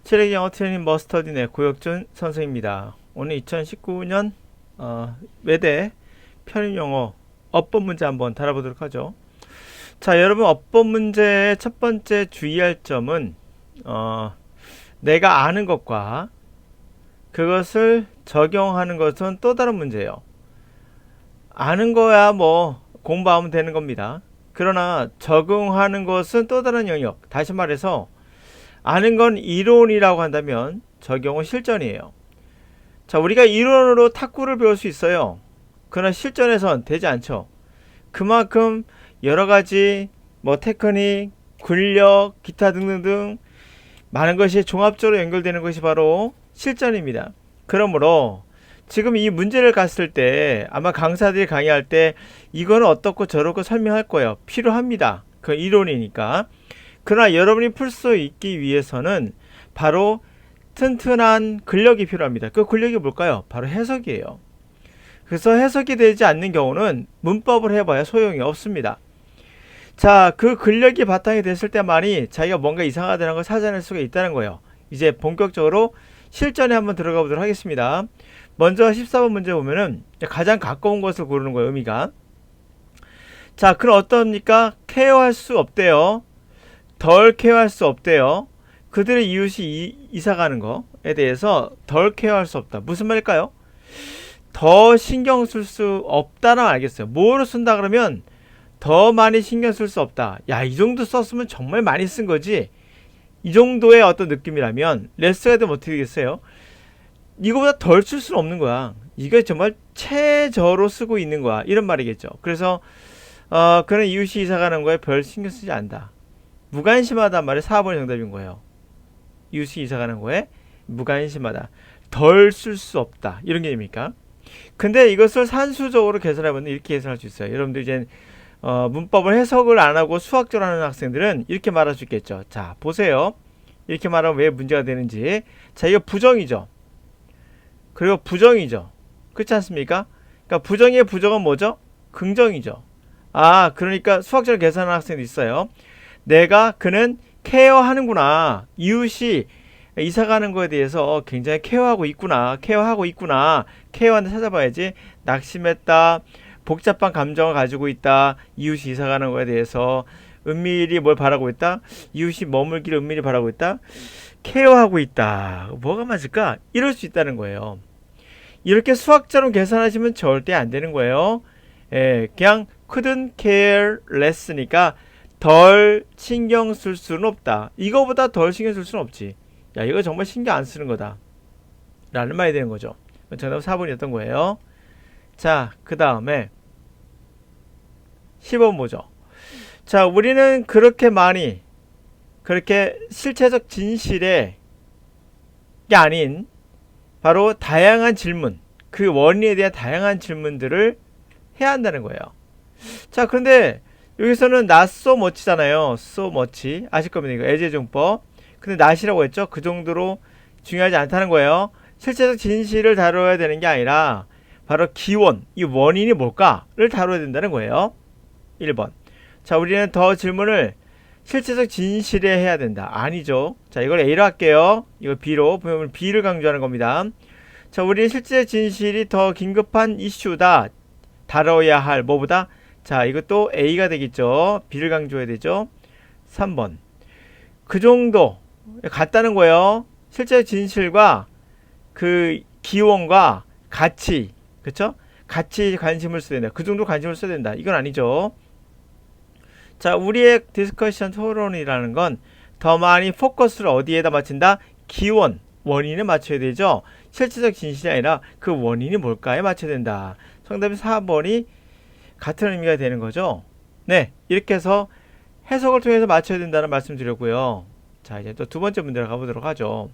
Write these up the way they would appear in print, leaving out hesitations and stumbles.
체력 영어 트레이닝 머스터디네 고혁준 선생입니다. 오늘 2019년 외대 편입 영어 어법 문제 한번 달아보도록 하죠. 자, 여러분 어법 문제의 첫 번째 주의할 점은 내가 아는 것과 그것을 적용하는 것은 또 다른 문제예요. 아는 거야 뭐 공부하면 되는 겁니다. 그러나 적용하는 것은 또 다른 영역. 다시 말해서 아는 건 이론이라고 한다면 적용은 실전이에요. 자, 우리가 이론으로 탁구를 배울 수 있어요. 그러나 실전에선 되지 않죠. 그만큼 여러 가지 뭐 테크닉, 근력, 기타 등등등 많은 것이 종합적으로 연결되는 것이 바로 실전입니다. 그러므로 지금 이 문제를 갔을 때 아마 강사들이 강의할 때 이거는 어떻고 저렇고 설명할 거예요. 필요합니다. 그 이론이니까. 그러나 여러분이 풀 수 있기 위해서는 바로 튼튼한 근력이 필요합니다. 그 근력이 뭘까요? 바로 해석이에요. 그래서 해석이 되지 않는 경우는 문법을 해봐야 소용이 없습니다. 자, 그 근력이 바탕이 됐을 때만이 자기가 뭔가 이상하다는 걸 찾아낼 수가 있다는 거예요. 이제 본격적으로 실전에 한번 들어가 보도록 하겠습니다. 먼저 14번 문제 보면은 가장 가까운 것을 고르는 거예요, 의미가. 자, 그럼 어떻습니까? 케어할 수 없대요. 덜 케어할 수 없대요. 그들의 이웃이 이사 가는 거에 대해서 덜 케어할 수 없다. 무슨 말일까요? 더 신경 쓸 수 없다는 알겠어요. 뭐로 쓴다 그러면 더 많이 신경 쓸 수 없다. 야, 이 정도 썼으면 정말 많이 쓴 거지. 이 정도의 어떤 느낌이라면 레스가 되면 어떻게 되겠어요? 이거보다 덜 쓸 수는 없는 거야. 이거 정말 최저로 쓰고 있는 거야. 이런 말이겠죠. 그래서 그런 이웃이 이사 가는 거에 별 신경 쓰지 않는다. 무관심하단 말이 4번이 정답인 거예요. 이웃이 이사 가는 거에 무관심하다. 덜 쓸 수 없다. 이런 게 됩니까? 근데 이것을 산수적으로 계산해보면 이렇게 계산할 수 있어요. 여러분들 이제 문법을 해석을 안 하고 수학적으로 하는 학생들은 이렇게 말할 수 있겠죠. 자, 보세요. 이렇게 말하면 왜 문제가 되는지. 자, 이거 부정이죠. 그리고 부정이죠. 그렇지 않습니까? 그러니까 부정의 부정은 뭐죠? 긍정이죠. 아, 그러니까 수학적으로 계산하는 학생도 있어요. 그는 케어하는구나. 이웃이 이사 가는 거에 대해서 굉장히 케어하고 있구나. 케어하는 찾아봐야지. 낙심했다. 복잡한 감정을 가지고 있다. 이웃이 이사 가는 거에 대해서 은밀히 뭘 바라고 있다. 이웃이 머물기를 은밀히 바라고 있다. 케어하고 있다. 뭐가 맞을까? 이럴 수 있다는 거예요. 이렇게 수학적으로 계산하시면 절대 안 되는 거예요. 그냥 couldn't care less니까 덜 신경 쓸 수는 없다. 이거보다 덜 신경 쓸 수는 없지. 야, 이거 정말 신경 안 쓰는 거다. 라는 말이 되는 거죠. 정답 4번이었던 거예요. 자, 그 다음에 10번 보죠. 자, 우리는 그렇게 실체적 진실의 게 아닌 바로 다양한 질문, 그 원인에 대한 다양한 질문들을 해야 한다는 거예요. 자, 그런데 여기서는 not so much잖아요. so much. 아실 겁니다. 이거 애제정법. 근데 not이라고 했죠? 그 정도로 중요하지 않다는 거예요. 실체적 진실을 다뤄야 되는 게 아니라 바로 기원, 이 원인이 뭘까를 다뤄야 된다는 거예요. 1번. 자, 우리는 더 질문을 실체적 진실에 해야 된다. 아니죠. 자, 이걸 A로 할게요. 이거 B로. 보면 B를 강조하는 겁니다. 자, 우리는 실체적 진실이 더 긴급한 이슈다. 다뤄야 할 뭐보다? 자, 이것도 A가 되겠죠. B를 강조해야 되죠. 3번. 그 정도 같다는 거예요. 실제적 진실과 그 기원과 가치, 그쵸? 같이 관심을 써야 된다. 그 정도 관심을 써야 된다. 이건 아니죠. 자, 우리의 디스커션 토론이라는 건 더 많이 포커스를 어디에다 맞춘다? 기원, 원인에 맞춰야 되죠. 실체적 진실이 아니라 그 원인이 뭘까에 맞춰야 된다. 정답이 4번이 같은 의미가 되는 거죠. 네, 이렇게 해서 해석을 통해서 맞춰야 된다는 말씀 드렸고요. 자, 이제 또 두 번째 문제로 가보도록 하죠.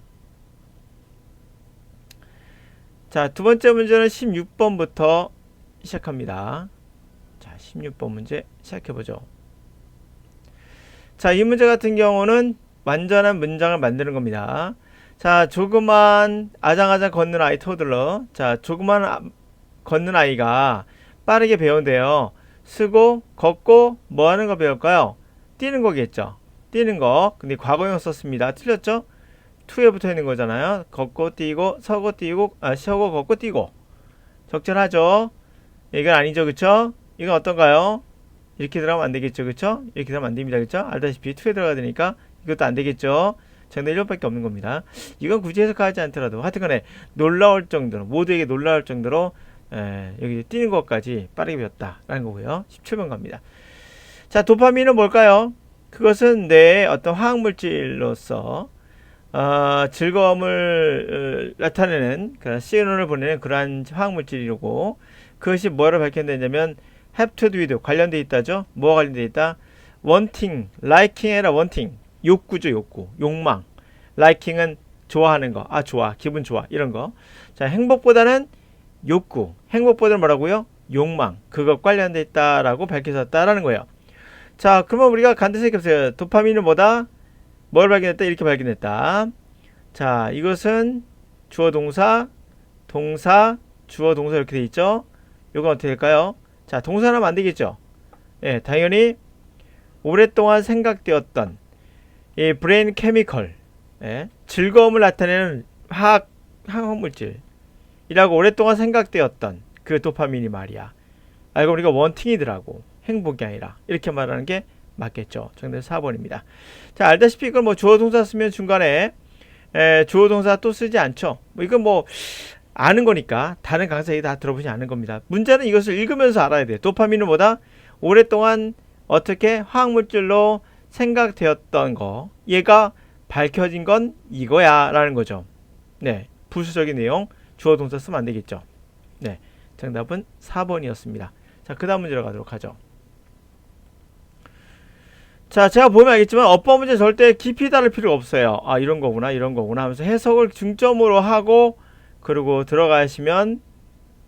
자, 두 번째 문제는 16번부터 시작합니다. 자, 16번 문제 시작해보죠. 자, 이 문제 같은 경우는 완전한 문장을 만드는 겁니다. 자, 조그만 아장아장 걷는 아이 토들러. 자, 조그만 걷는 아이가 빠르게 배운대요. 쓰고 걷고 뭐 하는 거 배울까요? 뛰는 거겠죠. 뛰는 거. 근데 과거형 썼습니다. 틀렸죠? to에 붙어 있는 거잖아요. 걷고 뛰고 서고 뛰고 서고 걷고 뛰고 적절하죠. 이건 아니죠, 그쵸? 이건 어떤가요? 이렇게 들어가면 안 되겠죠, 그쵸? 이렇게 들어가면 안 됩니다, 그쵸? 알다시피 to에 들어가야 되니까 이것도 안 되겠죠. 정답 1번밖에 없는 겁니다. 이건 굳이 해석하지 않더라도 하여튼간에 놀라울 정도로 모두에게 놀라울 정도로 여기 뛰는 것까지 빠르게 배웠다라는 거고요. 17번 갑니다. 자, 도파민은 뭘까요? 그것은 뇌의 어떤 화학물질로서 즐거움을 나타내는 그런 시그널을 보내는 그러한 화학물질이고 그것이 뭐로 밝혀내냐면 have to do with 관련돼 있다죠. 뭐가 관련돼 있다? wanting, liking 아니라 wanting 욕구죠, 욕구, 욕망. liking은 좋아하는 거, 좋아, 기분 좋아 이런 거. 자, 행복보다는 욕구, 행복보다는 뭐라고요? 욕망, 그것 관련돼 있다라고 밝혀졌다라는 거예요. 자, 그러면 우리가 간단히 생각해보세요. 도파민은 뭐다? 뭘 발견했다? 이렇게 발견했다. 자, 이것은 주어 동사, 동사, 주어 동사 이렇게 돼 있죠. 이건 어떻게 될까요? 자, 동사는 하면 안 되겠죠. 예, 당연히 오랫동안 생각되었던 이 브레인 케미컬, 즐거움을 나타내는 화학물질이라고 오랫동안 생각되었던 그 도파민이 말이야. 알고 보니까 원팅이더라고. 행복이 아니라. 이렇게 말하는 게 맞겠죠. 정답 4번입니다. 자, 알다시피 이걸 뭐 주어 동사 쓰면 중간에 주어 동사 또 쓰지 않죠. 이건 뭐 아는 거니까 다른 강사 얘기 다 들어보지 않은 겁니다. 문제는 이것을 읽으면서 알아야 돼. 도파민은 뭐다? 오랫동안 어떻게 화학물질로 생각되었던 거, 얘가 밝혀진 건 이거야 라는 거죠. 네, 부수적인 내용 주어 동사 쓰면 안 되겠죠. 네, 정답은 4번이었습니다. 자, 그 다음 문제로 가도록 하죠. 자, 제가 보면 알겠지만 어법 문제 절대 깊이 다룰 필요가 없어요. 이런 거구나 이런 거구나 하면서 해석을 중점으로 하고 그리고 들어가시면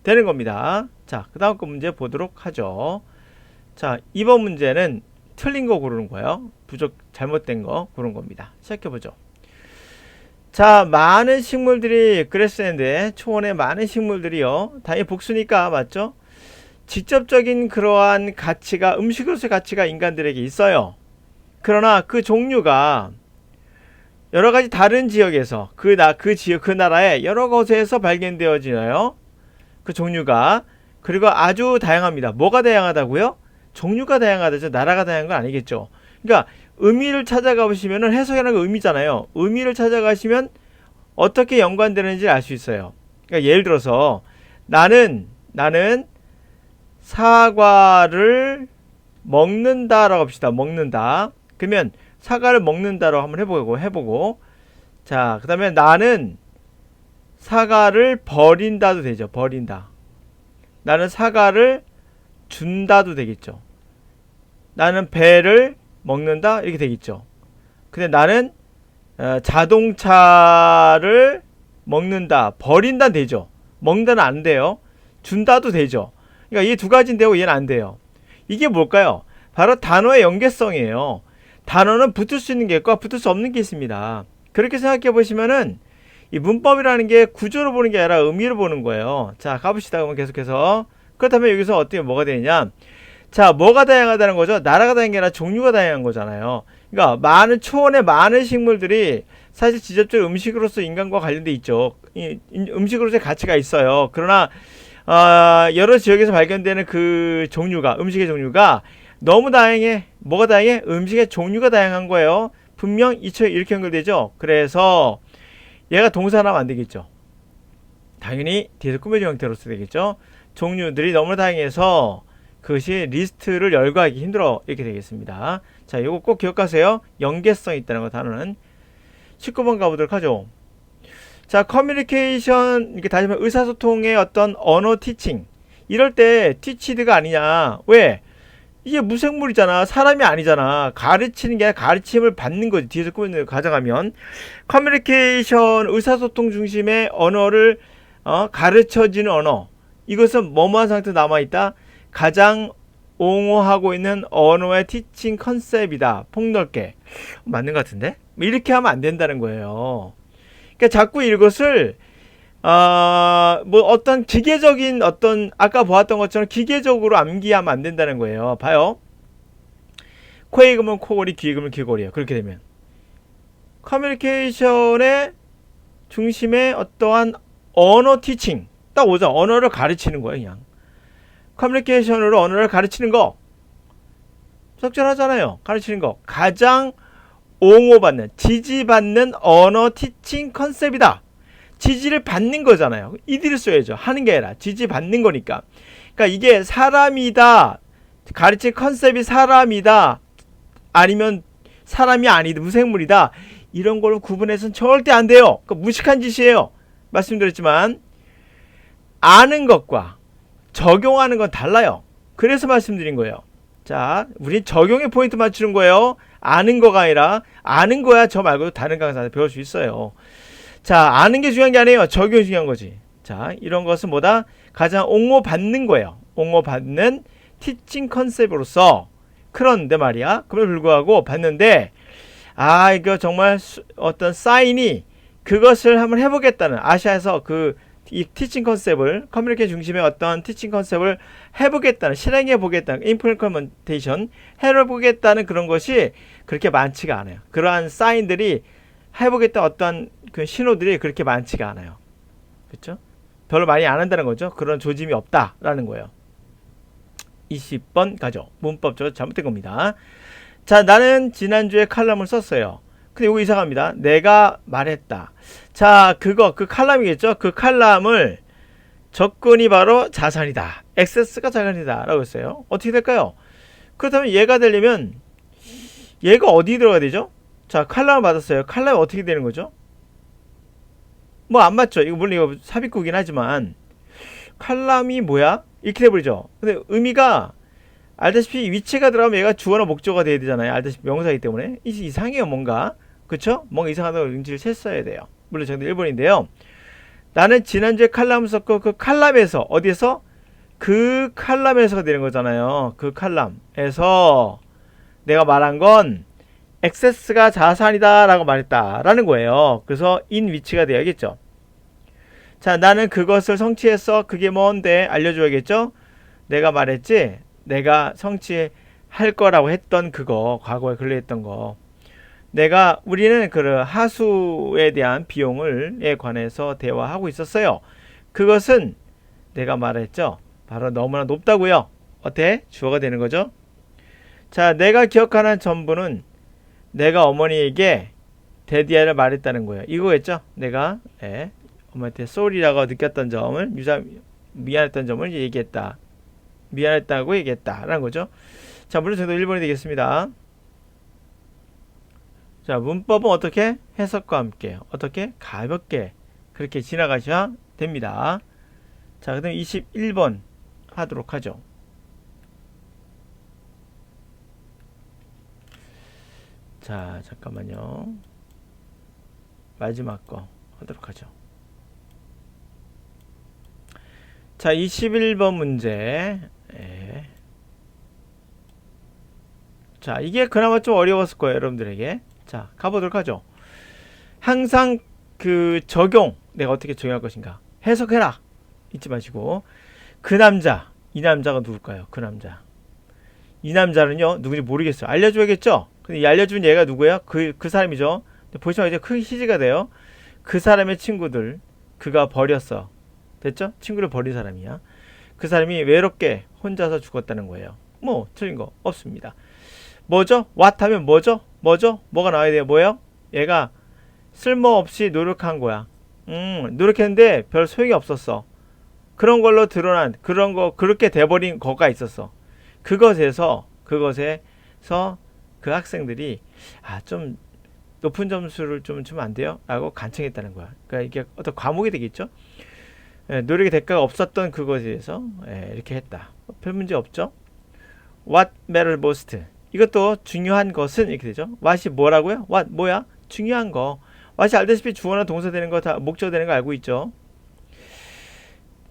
되는 겁니다. 자, 그 다음 거 문제 보도록 하죠. 자, 2번 문제는 틀린 거 고르는 거예요. 잘못된 거 고른 겁니다. 시작해보죠. 자, 많은 식물들이 그레스랜드에 초원에 많은 식물들이요. 당연히 복수니까 맞죠? 직접적인 그러한 가치가 음식으로서의 가치가 인간들에게 있어요. 그러나 그 종류가 여러 가지 다른 지역에서 그 지역 그 나라의 여러 곳에서 발견되어지나요? 그 종류가 그리고 아주 다양합니다. 뭐가 다양하다고요? 종류가 다양하다죠. 나라가 다양한 건 아니겠죠. 그러니까 의미를 찾아가 보시면은 해석이라는 건 의미잖아요. 의미를 찾아가시면 어떻게 연관되는지 알 수 있어요. 그러니까 예를 들어서 나는 사과를 먹는다라고 합시다. 먹는다. 그러면 사과를 먹는다라고 한번 해보고 자, 그 다음에 나는 사과를 버린다도 되죠. 버린다. 나는 사과를 준다도 되겠죠. 나는 배를 먹는다 이렇게 되겠죠. 근데 나는 자동차를 먹는다 버린다 되죠. 먹는다는 안 돼요. 준다도 되죠. 그러니까 이 두 가지는 되고 얘는 안 돼요. 이게 뭘까요? 바로 단어의 연계성이에요. 단어는 붙을 수 있는 게 있고 붙을 수 없는 게 있습니다. 그렇게 생각해 보시면은 이 문법이라는 게 구조로 보는 게 아니라 의미로 보는 거예요. 자, 가봅시다. 그러면 계속해서. 그렇다면 여기서 어떻게 뭐가 되느냐? 자, 뭐가 다양하다는 거죠? 나라가 다양한 게 아니라 종류가 다양한 거잖아요. 그러니까 초원의 많은 식물들이 사실 직접적으로 음식으로서 인간과 관련돼 있죠. 음식으로서의 가치가 있어요. 그러나 여러 지역에서 발견되는 그 종류가 음식의 종류가 너무 다양해. 뭐가 다양해? 음식의 종류가 다양한 거예요. 분명 이렇게 연결되죠. 그래서 얘가 동사나 안 되겠죠. 당연히 뒤에서 꾸며진 형태로서 되겠죠. 종류들이 너무 다양해서 그것이 리스트를 열거하기 힘들어 이렇게 되겠습니다. 자, 이거 꼭 기억하세요. 연계성이 있다는 거 단어는. 19번 가보도록 하죠. 자, 커뮤니케이션, 이렇게 다시 말해 의사소통의 어떤 언어 티칭. 이럴 때 티치드가 아니냐. 왜? 이게 무생물이잖아. 사람이 아니잖아. 가르치는 게 아니라 가르침을 받는 거지. 뒤에서 꾸며서 가져가면. 커뮤니케이션, 의사소통 중심의 언어를 가르쳐지는 언어. 이것은 뭐뭐한 상태로 남아있다. 가장 옹호하고 있는 언어의 티칭 컨셉이다. 폭넓게. 맞는 것 같은데? 이렇게 하면 안 된다는 거예요. 그러니까 자꾸 이것을 뭐 어떤 기계적인 아까 보았던 것처럼 기계적으로 암기하면 안 된다는 거예요. 봐요. 코에 그면 코골이, 귀에 그면 귀골이에요. 그렇게 되면 커뮤니케이션의 중심에 어떠한 언어 티칭 딱 오죠. 언어를 가르치는 거예요. 그냥 커뮤니케이션으로 언어를 가르치는 거 적절하잖아요. 가르치는 거 가장 옹호받는 지지받는 언어 티칭 컨셉이다. 지지를 받는 거잖아요. 이들을 써야죠. 하는 게 아니라 지지받는 거니까. 그러니까 이게 사람이다, 가르칠 컨셉이 사람이다, 아니면 사람이 아니다, 무생물이다, 이런 걸로 구분해서는 절대 안 돼요. 그러니까 무식한 짓이에요. 말씀드렸지만 아는 것과 적용하는 건 달라요. 그래서 말씀드린 거예요. 자, 우린 적용의 포인트 맞추는 거예요. 아는 거가 아니라 아는 거야 저 말고 다른 강사한테 배울 수 있어요. 자, 아는 게 중요한 게 아니에요. 적용이 중요한 거지. 자, 이런 것은 뭐다? 가장 옹호받는 거예요. 옹호받는 티칭 컨셉으로서. 그런데 말이야, 그럼에도 불구하고 봤는데 이거 정말 어떤 사인이 그것을 한번 해보겠다는, 아시아에서 이 티칭 컨셉을, 커뮤니케이션 중심의 어떤 티칭 컨셉을 해보겠다는, 실행해보겠다는, 임플리먼테이션 해보겠다는 그런 것이 그렇게 많지가 않아요. 그러한 사인들이, 해보겠다 어떤 그 신호들이 그렇게 많지가 않아요. 그렇죠? 별로 많이 안 한다는 거죠. 그런 조짐이 없다라는 거예요. 20번 가죠. 문법적으로 잘못된 겁니다. 자, 나는 지난주에 칼럼을 썼어요. 근데 이거 이상합니다. 내가 말했다. 자, 그 칼럼이겠죠? 그 칼럼을 접근이 바로 자산이다. 액세스가 자산이다. 라고 했어요. 어떻게 될까요? 그렇다면 얘가 되려면 얘가 어디 들어가야 되죠? 자, 칼럼을 받았어요. 칼럼이 어떻게 되는 거죠? 뭐 안 맞죠? 이거 물론 이거 삽입구긴 하지만 칼럼이 뭐야? 이렇게 돼버리죠. 근데 의미가 알다시피 위치가 들어가면 얘가 주어나 목적어가 돼야 되잖아요. 알다시피 명사이기 때문에 이상해요. 뭔가. 그쵸? 뭔가 이상하다고 응지를 챘어야 돼요. 물론 정답 1번인데요. 나는 지난주에 칼럼을 썼고 그 칼럼에서 어디에서? 그 칼럼에서가 되는 거잖아요. 그 칼럼에서 내가 말한 건 액세스가 자산이다 라고 말했다 라는 거예요. 그래서 in 위치가 돼야겠죠. 자, 나는 그것을 성취했어. 그게 뭔데? 알려줘야겠죠. 내가 말했지, 내가 성취할 거라고 했던 그거, 과거에 근래했던 거. 우리는 그 하수에 대한 비용에 관해서 대화하고 있었어요. 그것은 내가 말했죠. 바로 너무나 높다고요. 어때? 주어가 되는 거죠. 자, 내가 기억하는 전부는 내가 어머니에게 데디아를 말했다는 거예요. 이거겠죠? 내가 어머니한테 sorry라고 느꼈던 점을, 미안했던 점을 얘기했다. 미안했다고 얘기했다 라는 거죠. 자, 물론 정답 1번이 되겠습니다. 자, 문법은 어떻게? 해석과 함께 어떻게? 가볍게 그렇게 지나가셔야 됩니다. 자, 그 다음 21번 하도록 하죠. 자, 잠깐만요. 마지막 거 하도록 하죠. 자, 21번 문제. 자, 이게 그나마 좀 어려웠을 거예요, 여러분들에게. 자, 가보도록 하죠. 항상 그 적용, 내가 어떻게 적용할 것인가 해석해라 잊지 마시고, 그 남자, 이 남자가 누굴까요? 그 남자, 이 남자는요 누군지 모르겠어요. 알려줘야겠죠. 근데 이 알려준 얘가 누구야? 그 사람이죠. 보시면 이제 큰 희지가 돼요. 그 사람의 친구들 그가 버렸어. 됐죠? 친구를 버린 사람이야. 그 사람이 외롭게 혼자서 죽었다는 거예요. 뭐 틀린 거 없습니다. 뭐죠? what 하면 뭐죠? 뭐가 나와야 돼요? 뭐예요? 얘가 쓸모없이 노력한 거야. 노력했는데 별 소용이 없었어. 그런 걸로 드러난, 그런 거, 그렇게 돼버린 거가 있었어. 그것에서 그 학생들이 좀 높은 점수를 좀 주면 안 돼요? 라고 간청했다는 거야. 그러니까 이게 어떤 과목이 되겠죠? 노력의 대가가 없었던 그것에 대해서 이렇게 했다. 별 문제 없죠? What matters most? 이것도 중요한 것은 이렇게 되죠. what이 뭐라고요? what 뭐야? 중요한 거. what이 알다시피 주어나 동사 되는 거, 다 목적 되는 거 알고 있죠.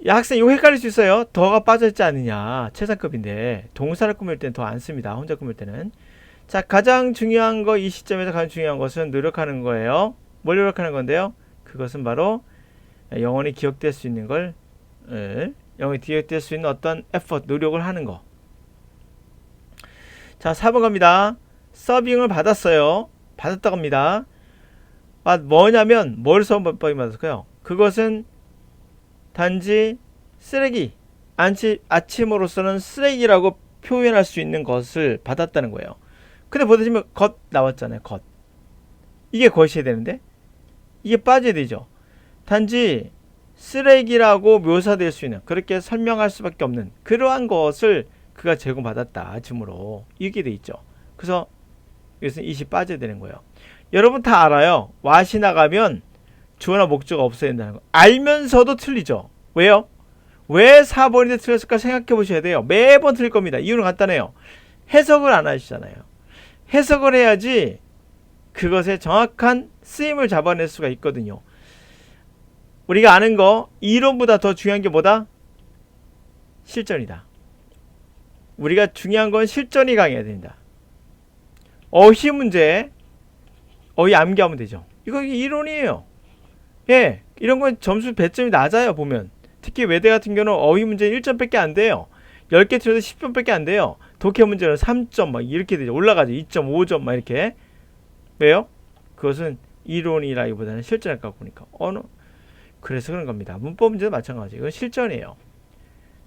야, 학생 이거 헷갈릴 수 있어요. 더가 빠져있지 않느냐. 최상급인데 동사를 꾸밀 때는 더 안 씁니다. 혼자 꾸밀 때는. 자, 가장 중요한 거, 이 시점에서 가장 중요한 것은 노력하는 거예요. 뭘 노력하는 건데요? 그것은 바로 영원히 기억될 수 있는 걸, 영원히 기억될 수 있는 어떤 effort, 노력을 하는 거. 자, 4번 갑니다. 서빙을 받았어요. 받았다고 합니다. 뭐냐면 뭘 소원법이 맞을까요? 그것은 단지 쓰레기, 아침으로서는 쓰레기라고 표현할 수 있는 것을 받았다는 거예요. 근데 보시면 것 나왔잖아요. 것. 이게 것이어야 되는데 이게 빠져야 되죠. 단지 쓰레기라고 묘사될 수 있는, 그렇게 설명할 수밖에 없는 그러한 것을 그가 제공받았다. 아침으로. 이렇게 돼 있죠. 그래서 여기서 이시 빠져야 되는 거예요. 여러분 다 알아요. what이 나가면 주어나 목적어가 없어야 된다는 거. 알면서도 틀리죠. 왜요? 왜 4번인데 틀렸을까 생각해 보셔야 돼요. 매번 틀릴 겁니다. 이유는 간단해요. 해석을 안 하시잖아요. 해석을 해야지 그것의 정확한 쓰임을 잡아낼 수가 있거든요. 우리가 아는 거, 이론보다 더 중요한 게 뭐다? 실전이다. 우리가 중요한 건 실전이 강해야 된다. 어휘 문제, 어휘 암기하면 되죠. 이거 이론이에요. 예, 이런 건 점수 배점이 낮아요. 보면 특히 외대 같은 경우는 어휘 문제는 1점밖에 안 돼요. 10개 틀려도 10점밖에 안 돼요. 독해 문제는 3점 막 이렇게 되죠. 올라가죠. 2.5점 막 이렇게. 왜요? 그것은 이론이라기보다는 실전을 갖고 보니까 그래서 그런 겁니다. 문법 문제도 마찬가지. 이건 실전이에요.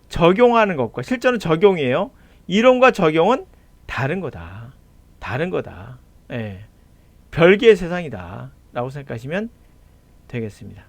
적용하는 것과 실전은 적용이에요. 이론과 적용은 다른 거다. 다른 거다. 예. 별개의 세상이다. 라고 생각하시면 되겠습니다.